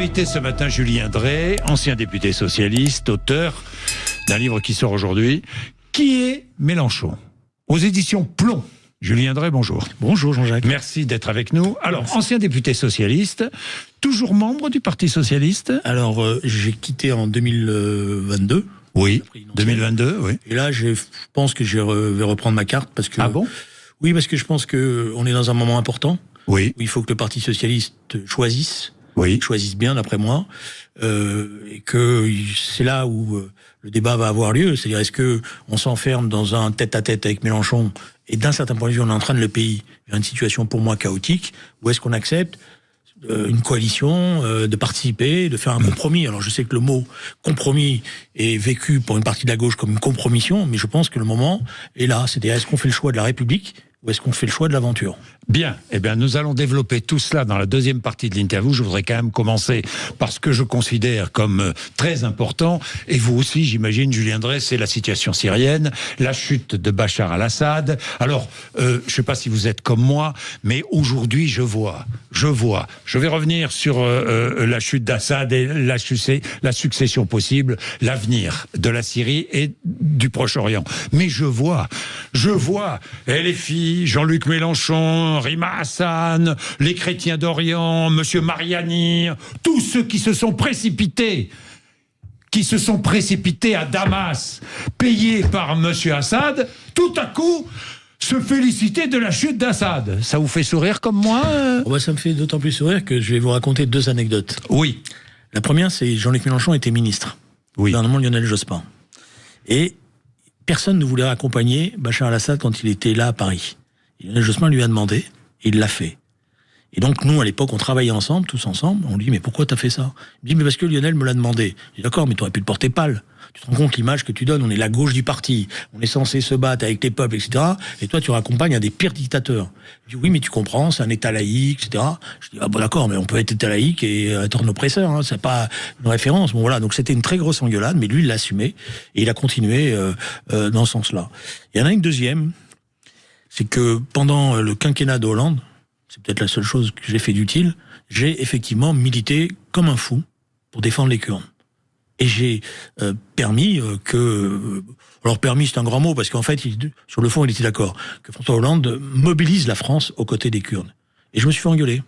invité ce matin, Julien Drey, ancien député socialiste, auteur d'un livre qui sort aujourd'hui. Qui est Mélenchon? Aux éditions Plomb. Julien Drey, bonjour. Bonjour Jean-Jacques. Merci d'être avec nous. Alors, ancien député socialiste, toujours membre du Parti socialiste? Alors, j'ai quitté en 2022. Oui, 2022, oui. Et là, je pense que je vais reprendre ma carte parce que... Ah bon? Oui, parce que je pense qu'on est dans un moment important. Oui. Où il faut que le Parti socialiste choisisse. Oui. Choisisse bien, d'après moi. Et que c'est là où le débat va avoir lieu. C'est-à-dire, est-ce que on s'enferme dans un tête-à-tête avec Mélenchon et d'un certain point de vue, on entraîne le pays vers une situation pour moi chaotique, ou est-ce qu'on accepte une coalition, de participer, de faire un compromis. Alors je sais que le mot compromis est vécu pour une partie de la gauche comme une compromission, mais je pense que le moment est là. C'est-à-dire, est-ce qu'on fait le choix de la République ou est-ce qu'on fait le choix de l'aventure? Bien, eh bien, nous allons développer tout cela dans la deuxième partie de l'interview. Je voudrais quand même commencer par ce que je considère comme très important, et vous aussi, j'imagine, Julien Drey, c'est la situation syrienne, la chute de Bachar al-Assad. Alors, je ne sais pas si vous êtes comme moi, mais aujourd'hui, je vois. Je vais revenir sur la chute d'Assad et la succession possible, l'avenir de la Syrie et du Proche-Orient. Mais je vois, LFI, Jean-Luc Mélenchon, Rima Hassan, les chrétiens d'Orient, Monsieur Mariani, tous ceux qui se sont précipités à Damas, payés par Monsieur Assad, tout à coup se féliciter de la chute d'Assad. Ça vous fait sourire comme moi? Ça me fait d'autant plus sourire que je vais vous raconter deux anecdotes. Oui. La première, c'est Jean-Luc Mélenchon était ministre. Oui. Gouvernement Lionel Jospin. Et personne ne voulait accompagner Bachar al-Assad quand il était là à Paris. Et Lionel Jospin lui a demandé, et il l'a fait. Et donc nous, à l'époque, on travaillait ensemble, tous ensemble. On lui dit, mais pourquoi t'as fait ça? Il dit, mais parce que Lionel me l'a demandé. Je dis, d'accord, mais t'aurais pu te porter pâle. Tu te rends compte l'image que tu donnes? On est la gauche du parti, on est censé se battre avec les peuples, etc. Et toi, tu raccompagnes un des pires dictateurs. Il dit, oui, mais tu comprends, c'est un État laïque, etc. Je dis, ah bon, d'accord, mais on peut être État laïque et être un oppresseur, hein, c'est pas une référence. Bon voilà, donc c'était une très grosse engueulade, mais lui, il l'a assumé et il a continué dans ce sens-là. Il y en a une deuxième, c'est que pendant le quinquennat de Hollande, c'est peut-être la seule chose que j'ai fait d'utile, j'ai effectivement milité comme un fou pour défendre les Kurdes. Et j'ai permis que... Alors permis, c'est un grand mot, parce qu'en fait, sur le fond, il était d'accord, que François Hollande mobilise la France aux côtés des Kurdes. Et je me suis fait engueuler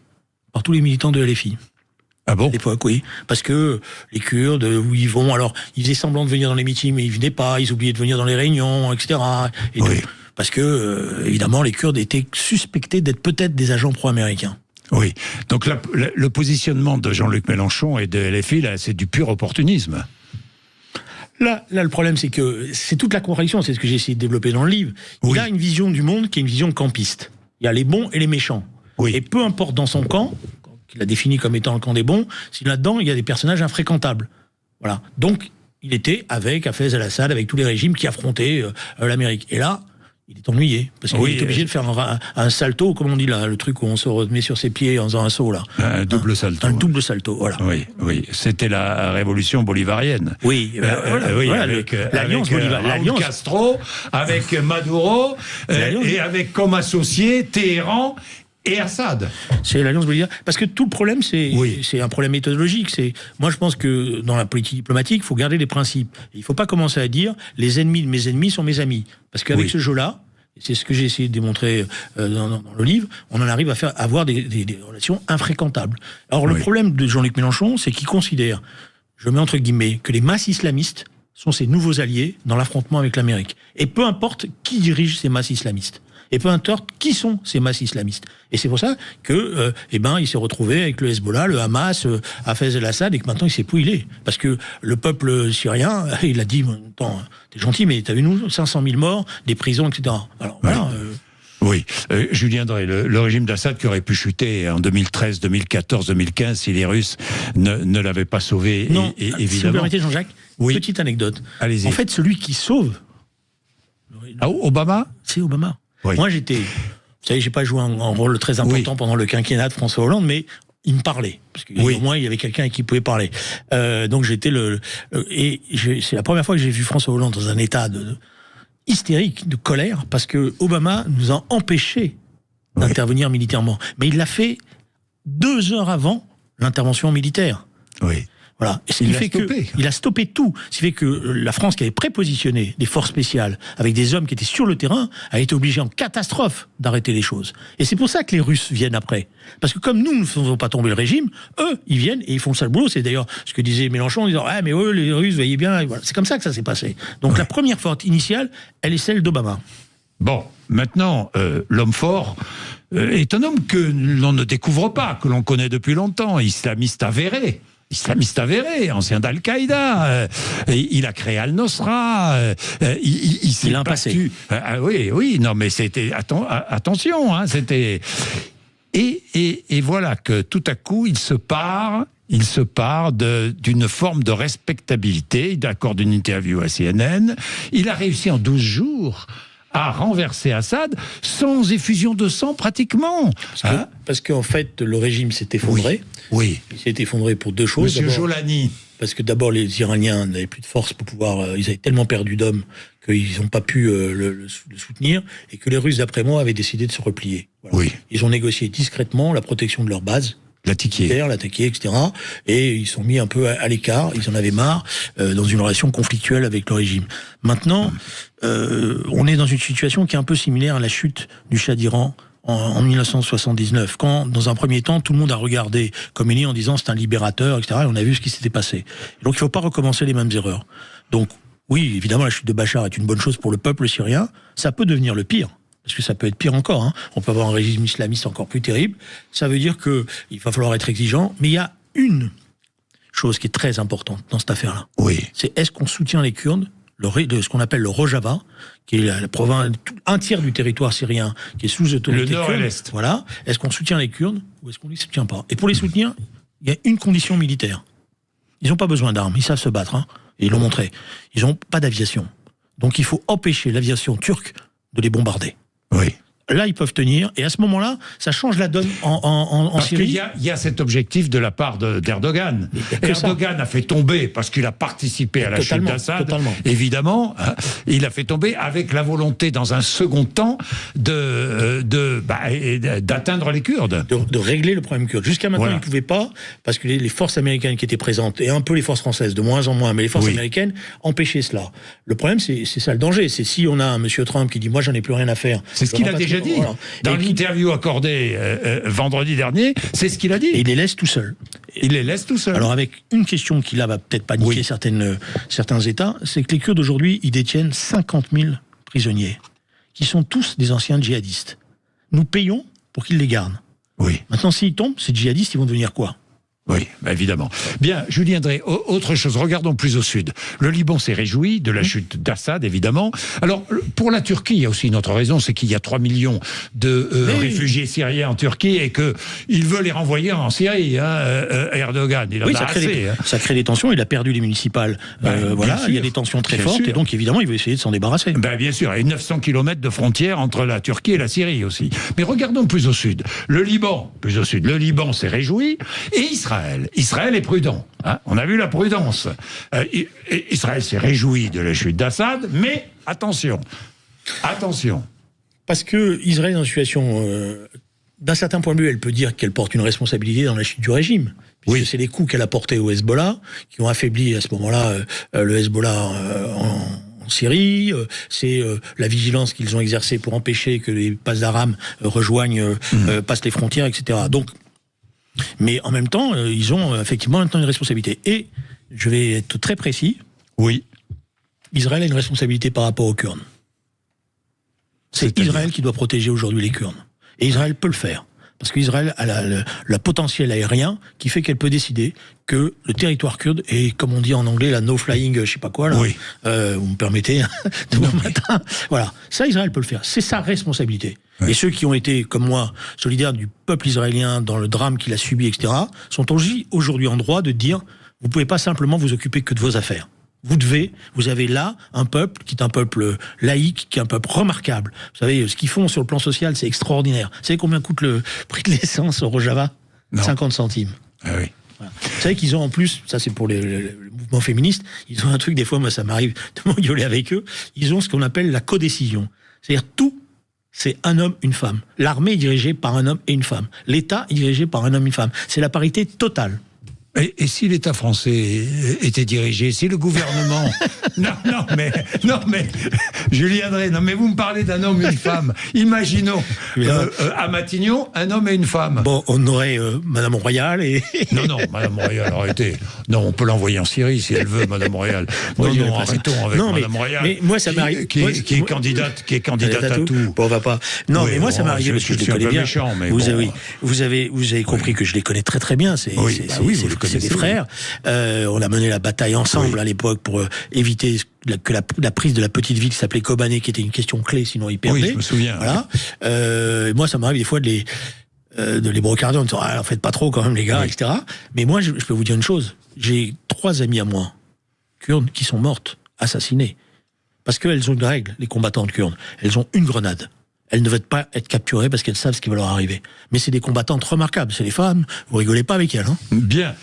par tous les militants de LFI. Ah bon? À l'époque, oui. Parce que les Kurdes, où ils vont... Alors, ils faisaient semblant de venir dans les meetings, mais ils venaient pas, ils oubliaient de venir dans les réunions, etc. Et oui. donc, parce que, évidemment, les Kurdes étaient suspectés d'être peut-être des agents pro-américains. Oui. Donc le positionnement de Jean-Luc Mélenchon et de LFI, là, c'est du pur opportunisme. Là, le problème, c'est que c'est toute la contradiction, c'est ce que j'ai essayé de développer dans le livre. Oui. Il a une vision du monde qui est une vision campiste. Il y a les bons et les méchants. Oui. Et peu importe dans son camp, qu'il a défini comme étant le camp des bons, si là-dedans, il y a des personnages infréquentables. Voilà. Donc, il était avec Hafez al-Assad, avec tous les régimes qui affrontaient l'Amérique. Et là, il est ennuyé, parce qu'il est obligé de faire un salto, comme on dit là, le truc où on se remet sur ses pieds en faisant un saut là. Un double salto. Un double salto, voilà. Oui. C'était la révolution bolivarienne. Oui, avec l'alliance bolivarienne. Raúl Castro, avec Maduro, et avec comme associé Téhéran et Assad. C'est l'alliance bolivarienne. Parce que tout le problème, c'est un problème méthodologique. Moi, je pense que dans la politique diplomatique, il faut garder les principes. Il ne faut pas commencer à dire les ennemis de mes ennemis sont mes amis. Parce qu'avec ce jeu-là, c'est ce que j'ai essayé de démontrer dans le livre, on en arrive à avoir des relations infréquentables. Alors, le problème de Jean-Luc Mélenchon, c'est qu'il considère, je mets entre guillemets, que les masses islamistes sont ses nouveaux alliés dans l'affrontement avec l'Amérique. Et peu importe qui dirige ces masses islamistes. Et peu importe qui sont ces masses islamistes. Et c'est pour ça que, il s'est retrouvé avec le Hezbollah, le Hamas, Hafez el-Assad, et que maintenant il sait plus où il est. Parce que le peuple syrien, il a dit, attends, t'es gentil, mais t'as vu nous, 500 000 morts, des prisons, etc. Alors voilà. Oui, Julien Drey, le régime d'Assad qui aurait pu chuter en 2013, 2014, 2015 si les Russes ne l'avaient pas sauvé. Non, évidemment. Si vous permettez, Jean-Jacques, petite anecdote. Allez-y. En fait, celui qui sauve... Obama? C'est Obama. Oui. Moi, vous savez, j'ai pas joué un rôle très important pendant le quinquennat de François Hollande, mais il me parlait. Parce qu'au moins, il y avait quelqu'un avec qui il pouvait parler. Donc, c'est la première fois que j'ai vu François Hollande dans un état hystérique, de colère, parce que Obama nous a empêchés d'intervenir militairement. Mais il l'a fait 2 heures avant l'intervention militaire. Oui. Voilà. Et ce qui fait qu'il a stoppé tout. Ce qui fait que la France, qui avait prépositionné des forces spéciales avec des hommes qui étaient sur le terrain, a été obligée en catastrophe d'arrêter les choses. Et c'est pour ça que les Russes viennent après. Parce que comme nous ne faisons pas tomber le régime, eux, ils viennent et ils font le sale boulot. C'est d'ailleurs ce que disait Mélenchon en disant « Ah, mais eux, les Russes, voyez bien. » Voilà. C'est comme ça que ça s'est passé. Donc la première force initiale, elle est celle d'Obama. Bon, maintenant, l'homme fort est un homme que l'on ne découvre pas, que l'on connaît depuis longtemps, islamiste avéré, ancien d'Al-Qaïda, il a créé Al-Nosra, il s'est a un passé. Oui, non, mais c'était attention, hein, c'était et voilà que tout à coup il se part d'une forme de respectabilité. Il accorde une interview à CNN. Il a réussi en 12 jours à renverser Assad sans effusion de sang pratiquement. Parce qu'en fait, le régime s'est effondré. Oui. Il s'est effondré pour deux choses. Monsieur Jolani. Parce que d'abord, les Iraniens n'avaient plus de force pour pouvoir... ils avaient tellement perdu d'hommes qu'ils n'ont pas pu le soutenir, et que les Russes, d'après moi, avaient décidé de se replier. Voilà. Oui. Ils ont négocié discrètement la protection de leur base. L'attaquer, etc. Et ils sont mis un peu à l'écart, ils en avaient marre, dans une relation conflictuelle avec le régime. Maintenant, on est dans une situation qui est un peu similaire à la chute du Shah d'Iran en 1979, quand, dans un premier temps, tout le monde a regardé Khomeini en disant c'est un libérateur, etc. Et on a vu ce qui s'était passé. Donc il ne faut pas recommencer les mêmes erreurs. Donc oui, évidemment, la chute de Bachar est une bonne chose pour le peuple syrien. Ça peut devenir le pire. Parce que ça peut être pire encore, hein. On peut avoir un régime islamiste encore plus terrible. Ça veut dire qu'il va falloir être exigeant. Mais il y a une chose qui est très importante dans cette affaire-là. Oui. C'est est-ce qu'on soutient les Kurdes, ce qu'on appelle le Rojava, qui est la province, un tiers du territoire syrien qui est sous autorité kurde. Le nord et l'est. Voilà. Est-ce qu'on soutient les Kurdes ou est-ce qu'on les soutient pas? Et pour les soutenir, il y a une condition militaire. Ils n'ont pas besoin d'armes, ils savent se battre, hein. Et ils l'ont montré. Ils n'ont pas d'aviation. Donc il faut empêcher l'aviation turque de les bombarder. Oui. Là, ils peuvent tenir, et à ce moment-là, ça change la donne en Syrie. Parce qu'il y a cet objectif de la part d'Erdogan. Erdogan a fait tomber, parce qu'il a participé à la chute d'Assad, évidemment, hein, il a fait tomber avec la volonté, dans un second temps, d'atteindre les Kurdes. De régler le problème kurde. Jusqu'à maintenant, ils ne pouvaient pas, parce que les forces américaines qui étaient présentes, et un peu les forces françaises, de moins en moins, mais les forces américaines empêchaient cela. Le problème, c'est ça le danger. C'est si on a un monsieur Trump qui dit « moi, j'en ai plus rien à faire ». C'est ce qu'il a déjà dit. Voilà. Dans l'interview accordée vendredi dernier, c'est ce qu'il a dit. Et il les laisse tout seuls. Il les laisse tout seuls. Alors avec une question qui là va peut-être paniquer certains États, c'est que les Kurdes aujourd'hui, ils détiennent 50 000 prisonniers, qui sont tous des anciens djihadistes. Nous payons pour qu'ils les gardent. Oui. Maintenant, s'ils tombent, ces djihadistes, ils vont devenir quoi ? Oui, évidemment. Bien, Julien Drey, autre chose, regardons plus au sud. Le Liban s'est réjoui de la chute d'Assad, évidemment. Alors, pour la Turquie, il y a aussi une autre raison, c'est qu'il y a 3 millions de réfugiés syriens en Turquie et qu'il veut les renvoyer en Syrie, Erdogan. Il en a assez. Ça crée des tensions, il a perdu les municipales. Voilà, il y a des tensions très fortes, et donc évidemment, il veut essayer de s'en débarrasser. Bien sûr, et 900 km de frontière entre la Turquie et la Syrie aussi. Mais regardons plus au sud. Le Liban s'est réjoui, et Israël est prudent. Hein. On a vu la prudence. Israël s'est réjoui de la chute d'Assad, mais attention. Parce que Israël est dans une situation, d'un certain point de vue, elle peut dire qu'elle porte une responsabilité dans la chute du régime. Puisque c'est les coups qu'elle a portés au Hezbollah, qui ont affaibli à ce moment-là le Hezbollah en Syrie, c'est la vigilance qu'ils ont exercée pour empêcher que les passes d'Aram passent les frontières, etc. Donc, mais en même temps, ils ont effectivement maintenant une responsabilité. Et je vais être très précis. Oui. Israël a une responsabilité par rapport aux Kurdes. C'est Israël qui doit protéger aujourd'hui les Kurdes. Et Israël peut le faire. Parce qu'Israël a le potentiel aérien qui fait qu'elle peut décider que le territoire kurde est, comme on dit en anglais, la no-flying, je sais pas quoi, là. Oui. Vous me permettez, demain matin. Voilà. Ça, Israël peut le faire. C'est sa responsabilité. Oui. Et ceux qui ont été, comme moi, solidaires du peuple israélien dans le drame qu'il a subi, etc., sont aujourd'hui en droit de dire, vous pouvez pas simplement vous occuper que de vos affaires. Vous avez là un peuple qui est un peuple laïque, qui est un peuple remarquable. Vous savez, ce qu'ils font sur le plan social, c'est extraordinaire. Vous savez combien coûte le prix de l'essence au Rojava ? 50 centimes. Ah oui. Voilà. Vous savez qu'ils ont en plus, ça c'est pour le mouvement féministe, ils ont un truc, des fois, moi ça m'arrive de m'engueuler avec eux, ils ont ce qu'on appelle la codécision. C'est-à-dire tout, c'est un homme, une femme. L'armée est dirigée par un homme et une femme. L'État est dirigé par un homme et une femme. C'est la parité totale. Et si l'État français était dirigé, si le gouvernement... non, mais Julien Drey, non, mais vous me parlez d'un homme et une femme. Imaginons, à Matignon, un homme et une femme. Bon, on aurait Madame Royal et... Non, Madame Royal, arrêtez. Non, on peut l'envoyer en Syrie si elle veut, Madame Royal. Non, arrêtons avec Madame Royal. Mais moi, ça m'arrive... Qui est candidate à tout. Bon, on va pas... Non, oui, mais moi, ça m'est arrivé parce que je les connais bien. Méchant, mais vous avez compris que je les connais très très bien. C'est des frères. On a mené la bataille ensemble à l'époque pour éviter que la prise de la petite ville qui s'appelait Kobané, qui était une question clé, sinon ils perdaient. Oui, je me souviens. Voilà. Moi, ça m'arrive des fois de les brocarder en disant en faites pas trop quand même les gars, etc. Mais moi, je peux vous dire une chose. J'ai 3 amies à moi, kurdes, qui sont mortes, assassinées. Parce qu'elles ont une règle, les combattantes kurdes. Elles ont une grenade. Elles ne veulent pas être capturées parce qu'elles savent ce qui va leur arriver. Mais c'est des combattantes remarquables. C'est des femmes. Vous rigolez pas avec elles, hein? Bien.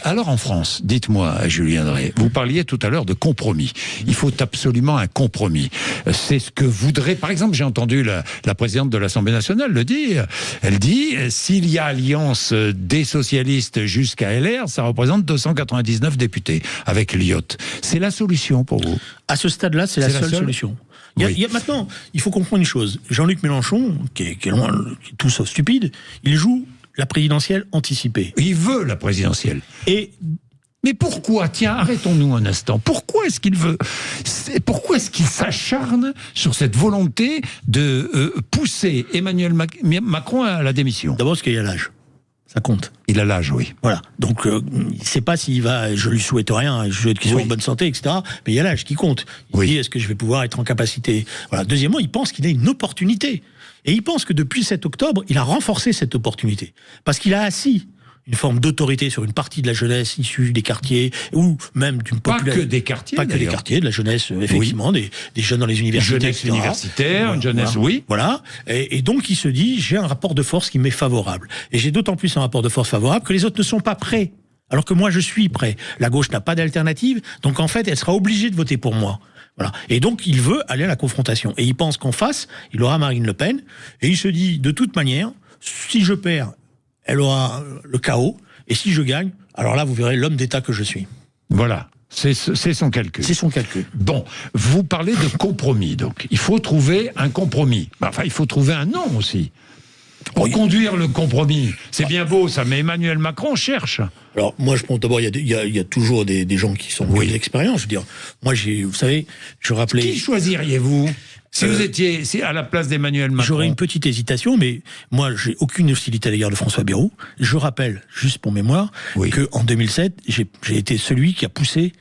Alors en France, dites-moi, Julien Drey, vous parliez tout à l'heure de compromis. Il faut absolument un compromis. C'est ce que voudrait, par exemple, j'ai entendu la présidente de l'Assemblée nationale le dire. Elle dit, s'il y a alliance des socialistes jusqu'à LR, ça représente 299 députés avec l'IOT. C'est la solution pour vous? À ce stade-là, c'est la seule solution. Maintenant, il faut comprendre une chose. Jean-Luc Mélenchon, qui est loin, qui est tout sauf stupide, il joue la présidentielle anticipée. Il veut la présidentielle. Mais pourquoi? Tiens, arrêtons-nous un instant. Pourquoi est-ce qu'il veut? Pourquoi est-ce qu'il s'acharne sur cette volonté de pousser Emmanuel Macron à la démission? D'abord, parce qu'il y a l'âge. Ça compte. Il a l'âge, oui. Voilà. Donc, il ne sait pas s'il va... Je lui souhaite rien, je souhaite qu'il soit en bonne santé, etc. Mais il y a l'âge qui compte. Il dit, est-ce que je vais pouvoir être en capacité... Voilà. Deuxièmement, il pense qu'il a une opportunité. Et il pense que depuis le 7 octobre, il a renforcé cette opportunité. Parce qu'il a assis une forme d'autorité sur une partie de la jeunesse issue des quartiers, ou même d'une population... Pas que des quartiers, Pas que des quartiers, de la jeunesse, effectivement, des jeunes dans les universités, jeunesse universitaire, une jeunesse, Voilà. Et donc, il se dit, j'ai un rapport de force qui m'est favorable. Et j'ai d'autant plus un rapport de force favorable que les autres ne sont pas prêts. Alors que moi, je suis prêt. La gauche n'a pas d'alternative, donc en fait, elle sera obligée de voter pour moi. Voilà. Et donc, il veut aller à la confrontation. Et il pense qu'en face, il aura Marine Le Pen. Et il se dit, de toute manière, si je perds, elle aura le chaos. Et si je gagne, alors là, vous verrez l'homme d'État que je suis. Voilà. C'est son calcul. C'est son calcul. Bon, vous parlez de compromis, donc. Il faut trouver un compromis. Enfin, il faut trouver un nom aussi. Pour conduire le compromis. C'est bien beau, ça, mais Emmanuel Macron cherche. Alors, moi, je pense d'abord, il y a toujours des gens qui sont de l'expérience. Je veux dire, moi, vous savez, je rappelais... Qui choisiriez-vous si vous étiez à la place d'Emmanuel Macron? J'aurais une petite hésitation, mais moi, j'ai aucune hostilité à l'égard de François Bayrou. Je rappelle, juste pour mémoire, qu'en 2007, j'ai été celui qui a poussé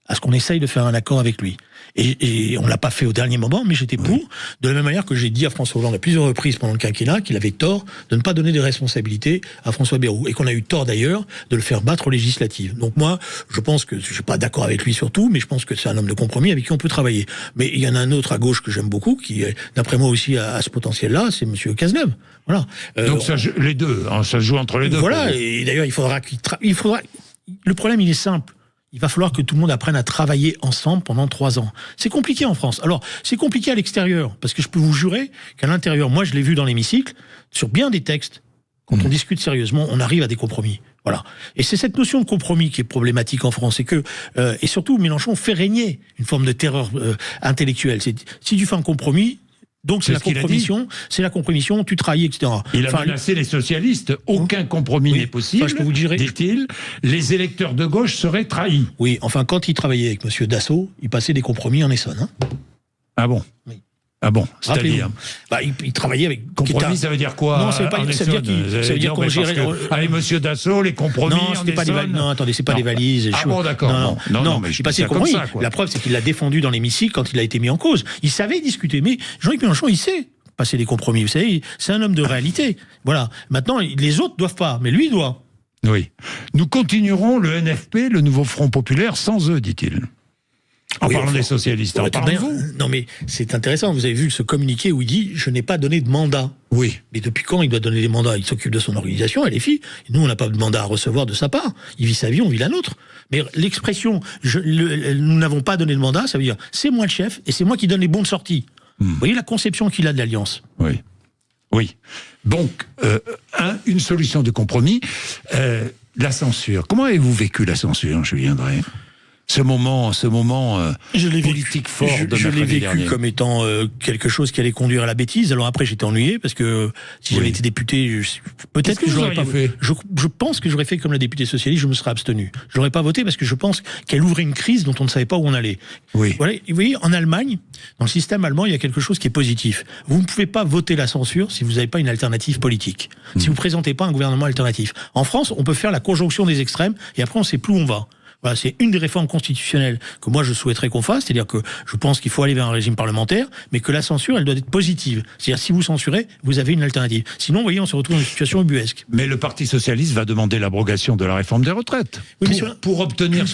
à ce qu'on essaye de faire un accord avec lui. Et on ne l'a pas fait au dernier moment, mais j'étais pour, de la même manière que j'ai dit à François Hollande à plusieurs reprises pendant le quinquennat qu'il avait tort de ne pas donner de responsabilités à François Bayrou, et qu'on a eu tort d'ailleurs de le faire battre aux législatives. Donc moi, je pense que, je ne suis pas d'accord avec lui surtout, mais je pense que c'est un homme de compromis avec qui on peut travailler. Mais il y en a un autre à gauche que j'aime beaucoup, qui, d'après moi aussi, a ce potentiel-là, c'est M. Cazeneuve. Voilà. Donc les deux, hein, ça se joue entre les deux. Voilà, et d'ailleurs, il faudra le problème, il est simple. Il va falloir que tout le monde apprenne à travailler ensemble pendant 3 ans. C'est compliqué en France. Alors, c'est compliqué à l'extérieur, parce que je peux vous jurer qu'à l'intérieur, moi je l'ai vu dans l'hémicycle, sur bien des textes, quand on discute sérieusement, on arrive à des compromis. Voilà. Et c'est cette notion de compromis qui est problématique en France. Et surtout, Mélenchon fait régner une forme de terreur intellectuelle. Si tu fais un compromis... Donc c'est la compromission, tu trahis, etc. Il a menacé les socialistes. Aucun compromis n'est possible, je peux vous dire, dit-il. Les électeurs de gauche seraient trahis. Oui, enfin, quand il travaillait avec M. Dassault, il passait des compromis en Essonne. Hein. Ah bon? Oui. Ah bon, c'est-à-dire il travaillait avec... Compromis, ça veut dire quoi? Non, ça veut dire qu'on gérait... Avec M. Dassault, les compromis Non, attendez, c'est pas des valises. Ah bon, d'accord. Non, mais il passait des compromis. La preuve, c'est qu'il l'a défendu dans l'hémicycle quand il a été mis en cause. Il savait discuter, mais Jean-Luc Mélenchon, il sait passer des compromis. Vous savez, c'est un homme de réalité. Voilà. Maintenant, les autres doivent pas, mais lui, il doit. Oui. Nous continuerons le NFP, le nouveau Front Populaire, sans eux, dit-il. En parlant des socialistes, en parlez-vous? Non, mais c'est intéressant. Vous avez vu ce communiqué où il dit « Je n'ai pas donné de mandat ». Oui. Mais depuis quand il doit donner des mandats? Il s'occupe de son organisation, elle est fille. Nous, on n'a pas de mandat à recevoir de sa part. Il vit sa vie, on vit la nôtre. Mais l'expression « nous n'avons pas donné de mandat », ça veut dire « c'est moi le chef et c'est moi qui donne les bons de sortie ». Vous voyez la conception qu'il a de l'alliance. Oui. Donc, une solution de compromis... La censure. Comment avez-vous vécu la censure, Julien Drey ? Ce moment politique fort de je l'ai mercredi vécu dernier. comme étant quelque chose qui allait conduire à la bêtise. Alors après, j'étais ennuyé parce que si j'avais été député, peut-être que j'aurais pas fait. Je pense que j'aurais fait comme la députée socialiste, je me serais abstenu. Je n'aurais pas voté parce que je pense qu'elle ouvrait une crise dont on ne savait pas où on allait. Oui. Voilà, vous voyez, en Allemagne, dans le système allemand, il y a quelque chose qui est positif. Vous ne pouvez pas voter la censure si vous n'avez pas une alternative politique. Si vous ne présentez pas un gouvernement alternatif. En France, on peut faire la conjonction des extrêmes et après on ne sait plus où on va. Voilà, c'est une des réformes constitutionnelles que moi je souhaiterais qu'on fasse, c'est-à-dire que je pense qu'il faut aller vers un régime parlementaire, mais que la censure, elle doit être positive. C'est-à-dire si vous censurez, vous avez une alternative. Sinon, vous voyez, on se retrouve dans une situation ubuesque. Mais le Parti socialiste va demander l'abrogation de la réforme des retraites pour obtenir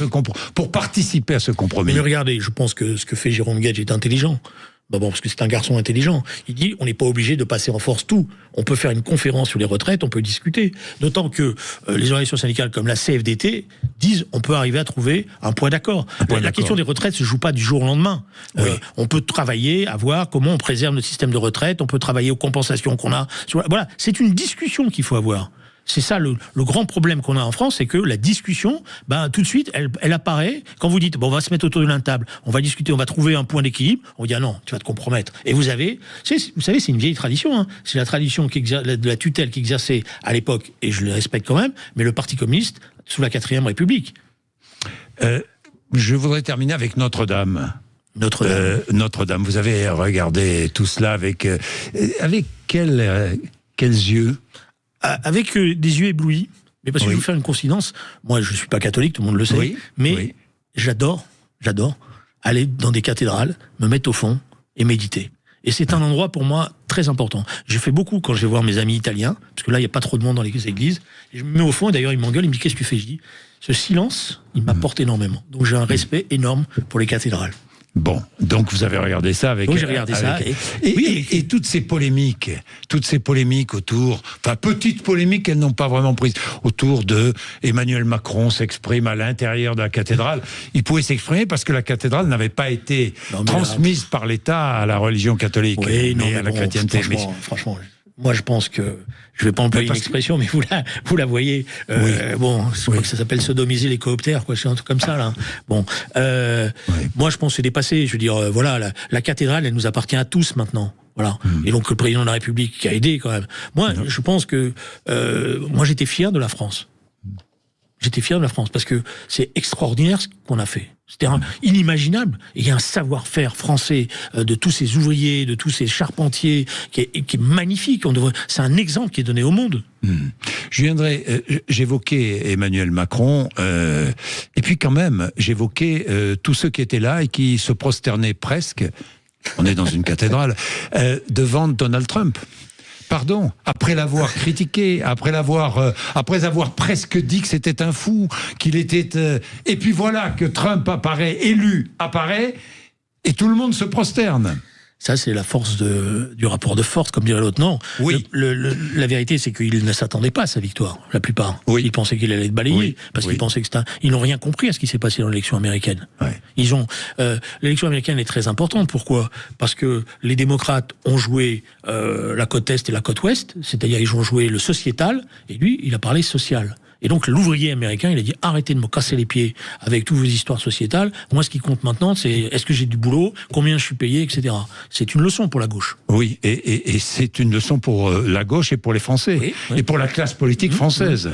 pour participer à ce compromis. Mais regardez, je pense que ce que fait Jérôme Gage est intelligent. Bon, parce que c'est un garçon intelligent. Il dit, on n'est pas obligé de passer en force tout. On peut faire une conférence sur les retraites, on peut discuter. D'autant que les organisations syndicales comme la CFDT disent, on peut arriver à trouver un point d'accord. La question des retraites se joue pas du jour au lendemain. Oui. On peut travailler à voir comment on préserve notre système de retraite, on peut travailler aux compensations qu'on a. Voilà, c'est une discussion qu'il faut avoir. C'est ça le grand problème qu'on a en France, c'est que la discussion, tout de suite, elle apparaît. Quand vous dites, on va se mettre autour de la table, on va discuter, on va trouver un point d'équilibre, on dit, ah non, tu vas te compromettre. Et vous savez, c'est une vieille tradition, hein. C'est la tradition de la tutelle qu'exerçait à l'époque, et je le respecte quand même, mais le Parti communiste sous la 4e République. Je voudrais terminer avec Notre-Dame. Notre-Dame. Vous avez regardé tout cela avec quels yeux? Avec des yeux éblouis, mais parce que je vais vous faire une confidence. Moi, je ne suis pas catholique, tout le monde le sait, mais j'adore aller dans des cathédrales, me mettre au fond et méditer. Et c'est un endroit pour moi très important. Je fais beaucoup quand je vais voir mes amis italiens, parce que là, il n'y a pas trop de monde dans les églises. Et je me mets au fond, et d'ailleurs, ils m'engueulent, ils me disent, qu'est-ce que tu fais? Je dis, ce silence, il m'apporte énormément. Donc j'ai un respect énorme pour les cathédrales. Bon, donc vous avez regardé ça avec... Oui, j'ai regardé ça. Et toutes ces polémiques autour... Enfin, petites polémiques qu'elles n'ont pas vraiment prises, autour de Emmanuel Macron s'exprime à l'intérieur de la cathédrale. Il pouvait s'exprimer parce que la cathédrale n'avait pas été transmise par l'État à la religion catholique, mais à la chrétienté. Franchement, moi je pense que... Je ne vais pas employer une expression, mais vous la voyez. Je crois que ça s'appelle sodomiser les cooptères, quoi. C'est un truc comme ça, là. Bon, moi, je pense que c'est dépassé. Je veux dire, voilà, la cathédrale, elle nous appartient à tous maintenant. Voilà. Et donc le président de la République qui a aidé quand même. Moi, je pense que moi, j'étais fier de la France. J'étais fier de la France parce que c'est extraordinaire ce qu'on a fait. C'était inimaginable. Et il y a un savoir-faire français de tous ces ouvriers, de tous ces charpentiers qui est magnifique. C'est un exemple qui est donné au monde. Je viendrai, j'évoquais Emmanuel Macron, et puis quand même, j'évoquais tous ceux qui étaient là et qui se prosternaient presque, on est dans une cathédrale, devant Donald Trump. Pardon, après l'avoir critiqué, après avoir presque dit que c'était un fou, qu'il était... et puis voilà que Trump élu apparaît, et tout le monde se prosterne. Ça, c'est la force du rapport de force, comme dirait l'autre. Non, oui. La vérité, c'est qu'ils ne s'attendaient pas à sa victoire, la plupart. Oui. Ils pensaient qu'il allait être balayé, parce qu'ils pensaient que ils n'ont rien compris à ce qui s'est passé dans l'élection américaine. Ouais. L'élection américaine est très importante. Pourquoi? Parce que les démocrates ont joué la côte Est et la côte Ouest, c'est-à-dire ils ont joué le sociétal, et lui, il a parlé social. Et donc l'ouvrier américain, il a dit arrêtez de me casser les pieds avec toutes vos histoires sociétales. Moi, ce qui compte maintenant, c'est est-ce que j'ai du boulot, combien je suis payé, etc. C'est une leçon pour la gauche. Oui, et c'est une leçon pour la gauche et pour les Français, et pour la classe politique française.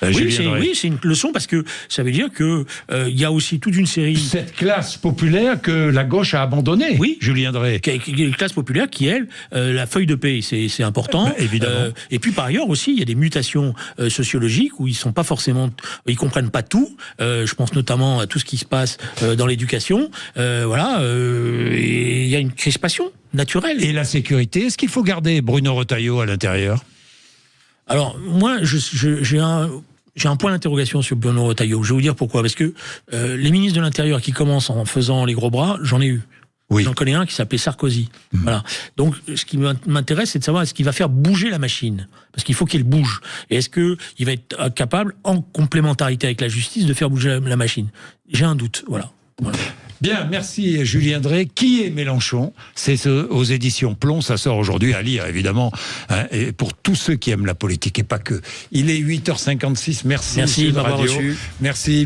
Oui, c'est une leçon parce que ça veut dire que il y a aussi toute une série... Cette classe populaire que la gauche a abandonnée, Julien Drey. Une classe populaire qui, elle, la feuille de paie, c'est important. Évidemment. Et puis par ailleurs aussi, il y a des mutations sociologiques où ils sont pas forcément... Ils comprennent pas tout. Je pense notamment à tout ce qui se passe dans l'éducation. Et il y a une crispation naturelle. Et la sécurité, est-ce qu'il faut garder Bruno Retailleau à l'intérieur? Alors, moi, j'ai un point d'interrogation sur Bruno Retailleau. Je vais vous dire pourquoi. Parce que les ministres de l'Intérieur qui commencent en faisant les gros bras, j'en ai eu. Oui. J'en connais un qui s'appelait Sarkozy. Voilà. Donc, ce qui m'intéresse, c'est de savoir est-ce qu'il va faire bouger la machine. Parce qu'il faut qu'il bouge. Et est-ce qu'il va être capable, en complémentarité avec la justice, de faire bouger la machine? J'ai un doute. Voilà. Bien, merci Julien Drey. Qui est Mélenchon? C'est aux éditions Plomb, ça sort aujourd'hui à lire évidemment, hein, et pour tous ceux qui aiment la politique et pas que. Il est 8h56, merci de m'avoir Radio. reçu. Merci.